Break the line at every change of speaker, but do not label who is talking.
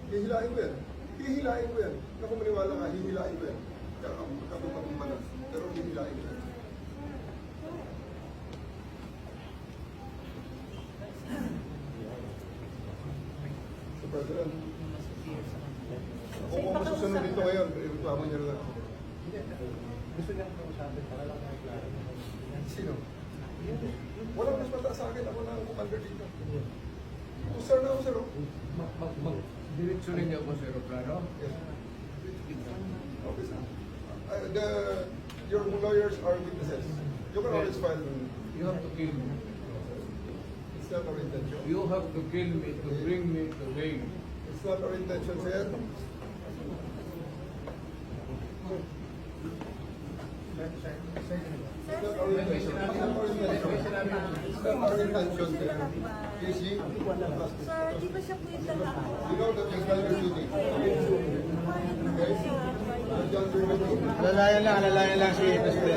Hihilain ko yan. Hihilain ko yan. Naku, maniwala ka, hihilain ko yan. Kapag manas. Pero hihilain ko yan. So, President, kung masusunod dito ngayon, reklamo niyo na ako.
Gusto niya kausapin para lang makiklaro.
Sino? Walang mas mataas sa akin. Ako na ang commander dito. Sir na ako, sir.
Direksyonin niyo po sa aeroplano?
Yes. Okay, sir. Your lawyers are witnesses. You can always file.
You have to kill me.
It's not our intention.
You have to kill me to bring me to Hague.
It's not our intention, sir. It's not our intention. It's not our intention. It's not our intention, sir. Please,
Sir, di ba siya po yung lalaki?
you know that you've done your duty. Okay? You've done your duty.
Alalayan lang si Mr.